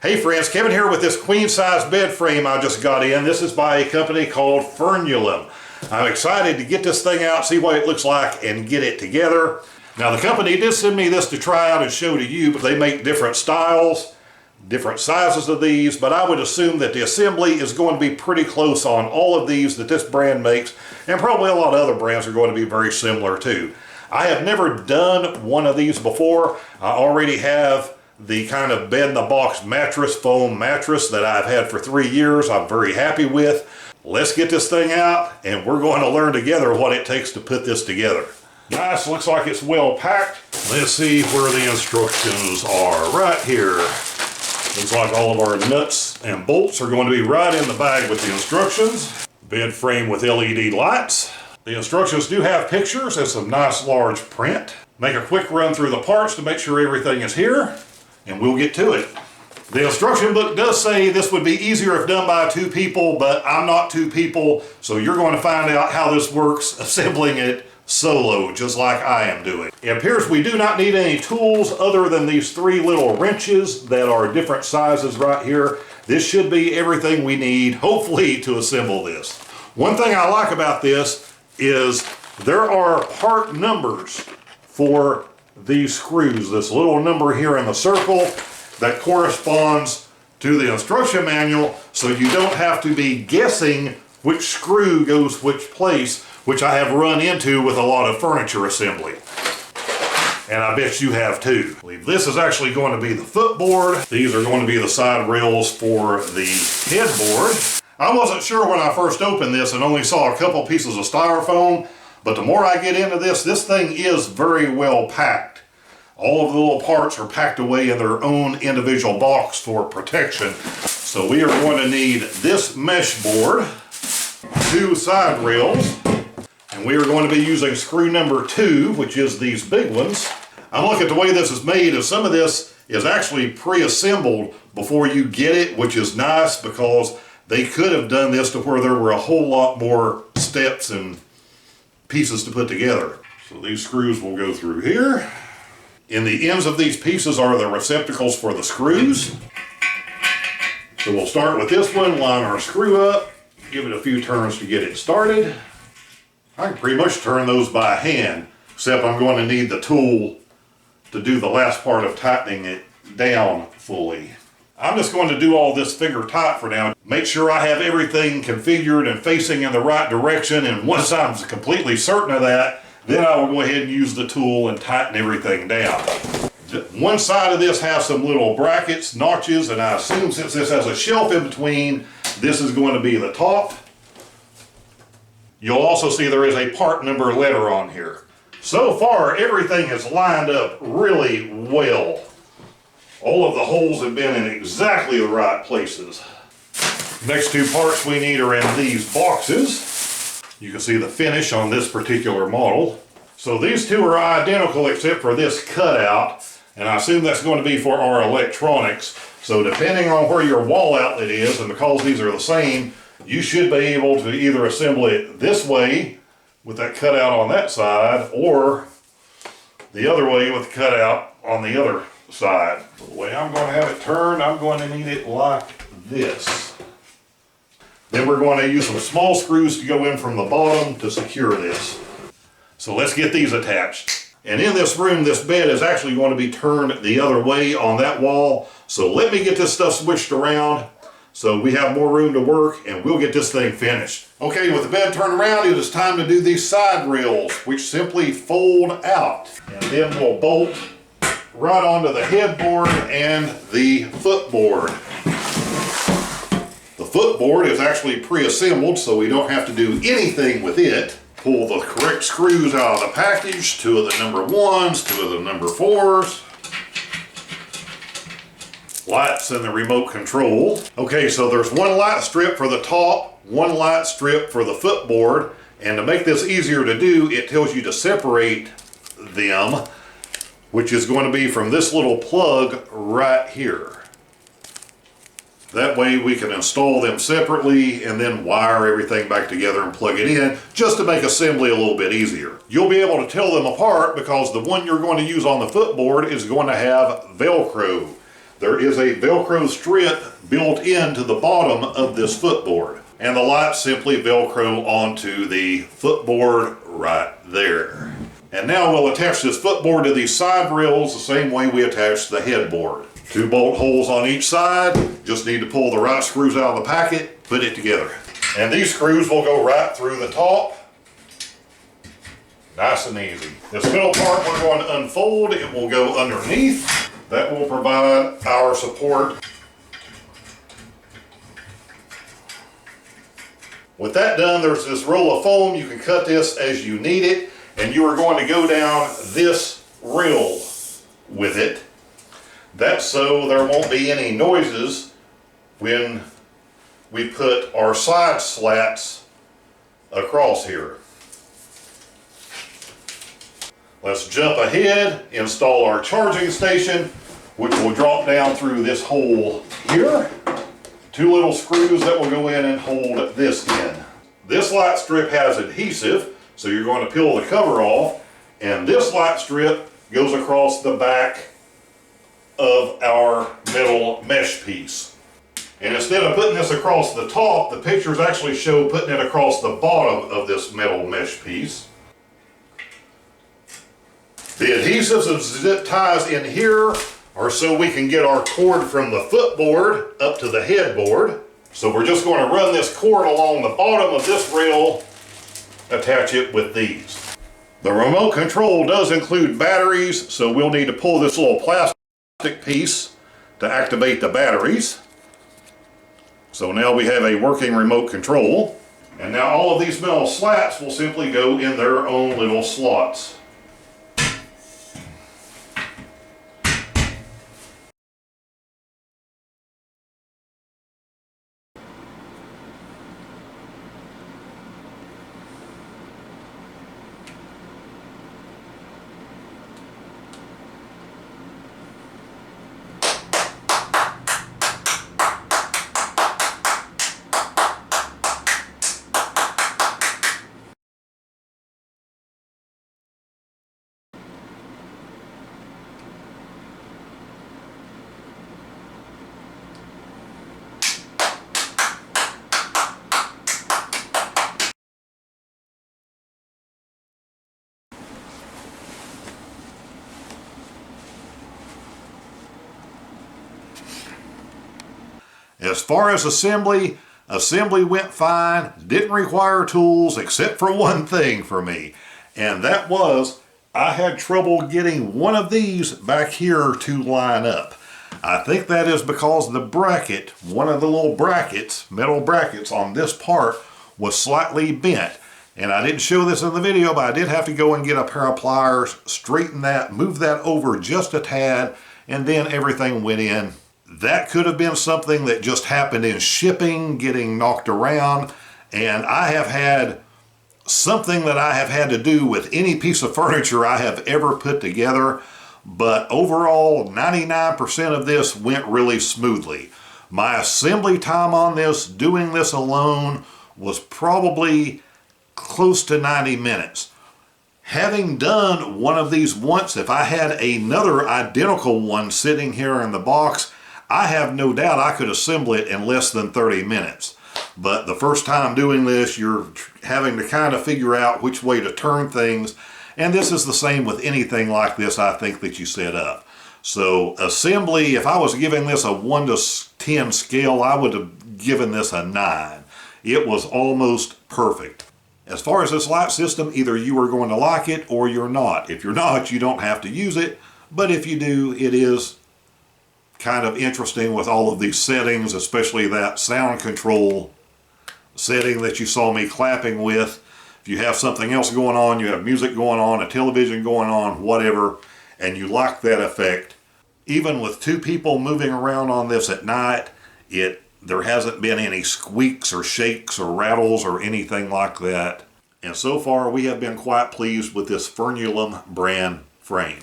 Hey friends, Kevin here with this queen size bed frame I just got in. This is by a company called Furnulem. I'm excited to get this thing out, see what it looks like, and get it together. Now the company did send me this to try out and show to you, but they make different styles, different sizes of these, but I would assume that the assembly is going to be pretty close on all of these that this brand makes, and probably a lot of other brands are going to be very similar too. I have never done one of these before. I already have the kind of bed-in-the-box mattress, foam mattress that I've had for 3 years. I'm very happy with. Let's get this thing out and we're going to learn together what it takes to put this together. Nice, looks like it's well packed. Let's see where the instructions are. Right here. Looks like all of our nuts and bolts are going to be right in the bag with the instructions. Bed frame with LED lights. The instructions do have pictures and some nice large print. Make a quick run through the parts to make sure everything is here, and we'll get to it. The instruction book does say this would be easier if done by 2 people, but I'm not 2 people, so you're going to find out how this works assembling it solo, just like I am doing. It appears we do not need any tools other than these 3 little wrenches that are different sizes right here. This should be everything we need, hopefully, to assemble this. One thing I like about this is there are part numbers for these screws. This little number here in the circle that corresponds to the instruction manual, so you don't have to be guessing which screw goes which place, which I have run into with a lot of furniture assembly. And I bet you have too. I believe this is actually going to be the footboard. These are going to be the side rails for the headboard. I wasn't sure when I first opened this and only saw a couple pieces of styrofoam, but the more I get into this, this thing is very well packed. All of the little parts are packed away in their own individual box for protection. So we are going to need this mesh board, 2 side rails, and we are going to be using screw number 2, which is these big ones. I look at the way this is made, and some of this is actually pre-assembled before you get it, which is nice because they could have done this to where there were a whole lot more steps and pieces to put together. So these screws will go through here. In the ends of these pieces are the receptacles for the screws. So we'll start with this one, line our screw up, give it a few turns to get it started. I can pretty much turn those by hand, except I'm going to need the tool to do the last part of tightening it down fully. I'm just going to do all this finger tight for now. Make sure I have everything configured and facing in the right direction, and once I'm completely certain of that, then I will go ahead and use the tool and tighten everything down. One side of this has some little brackets, notches, and I assume since this has a shelf in between, this is going to be the top. You'll also see there is a part number letter on here. So far, everything is lined up really well. All of the holes have been in exactly the right places. Next 2 parts we need are in these boxes. You can see the finish on this particular model. So these 2 are identical except for this cutout, and I assume that's going to be for our electronics. So depending on where your wall outlet is, and because these are the same, you should be able to either assemble it this way with that cutout on that side, or the other way with the cutout on the other side. The way I'm going to have it turned, I'm going to need it like this. Then we're going to use some small screws to go in from the bottom to secure this. So let's get these attached. And in this room, this bed is actually going to be turned the other way on that wall. So let me get this stuff switched around so we have more room to work, and we'll get this thing finished. Okay, with the bed turned around, it is time to do these side rails, which simply fold out. And then we'll bolt right onto the headboard and the footboard. The footboard is actually pre-assembled, so we don't have to do anything with it. Pull the correct screws out of the package, 2 of the number 1s, 2 of the number 4s. Lights and the remote control. Okay, so there's 1 light strip for the top, 1 light strip for the footboard, and to make this easier to do, it tells you to separate them, which is going to be from this little plug right here. That way we can install them separately and then wire everything back together and plug it in, just to make assembly a little bit easier. You'll be able to tell them apart because the one you're going to use on the footboard is going to have Velcro. there is a Velcro strip built into the bottom of this footboard. And the lights simply Velcro onto the footboard right there. And now we'll attach this footboard to these side rails the same way we attach the headboard. 2 bolt holes on each side. Just need to pull the right screws out of the packet, put it together. And these screws will go right through the top. Nice and easy. This middle part we're going to unfold. It will go underneath. That will provide our support. With that done, there's this roll of foam. You can cut this as you need it, and you are going to go down this rail with it. That's so there won't be any noises when we put our side slats across here. Let's jump ahead, install our charging station, which will drop down through this hole here. 2 little screws that will go in and hold this in. This light strip has adhesive, so you're going to peel the cover off, and this light strip goes across the back of our metal mesh piece. And instead of putting this across the top, the pictures actually show putting it across the bottom of this metal mesh piece. The adhesives and zip ties in here are so we can get our cord from the footboard up to the headboard. So we're just going to run this cord along the bottom of this rail, attach it with these. The remote control does include batteries, so we'll need to pull this little plastic piece to activate the batteries. So now we have a working remote control. And now all of these metal slats will simply go in their own little slots. As far as assembly went fine. Didn't require tools except for one thing for me, and that was I had trouble getting one of these back here to line up. I think that is because the bracket, one of the little brackets, metal brackets on this part was slightly bent. And I didn't show this in the video, but I did have to go and get a pair of pliers, straighten that, move that over just a tad, and then everything went in. That could have been something that just happened in shipping, getting knocked around, and I have had something that I have had to do with any piece of furniture I have ever put together, but overall 99% of this went really smoothly. My assembly time on this, doing this alone, was probably close to 90 minutes. Having done one of these once, if I had another identical one sitting here in the box, I have no doubt I could assemble it in less than 30 minutes. But the first time doing this, you're having to kind of figure out which way to turn things. And this is the same with anything like this, I think, that you set up. So assembly, if I was giving this a 1 to 10 scale, I would have given this a 9. It was almost perfect. As far as this light system, either you are going to like it or you're not. If you're not, you don't have to use it. But if you do, it is kind of interesting with all of these settings, especially that sound control setting that you saw me clapping with. If you have something else going on, you have music going on, a television going on, whatever, and you like that effect. Even with 2 people moving around on this at night, there hasn't been any squeaks or shakes or rattles or anything like that. And so far we have been quite pleased with this Furnulem brand frame.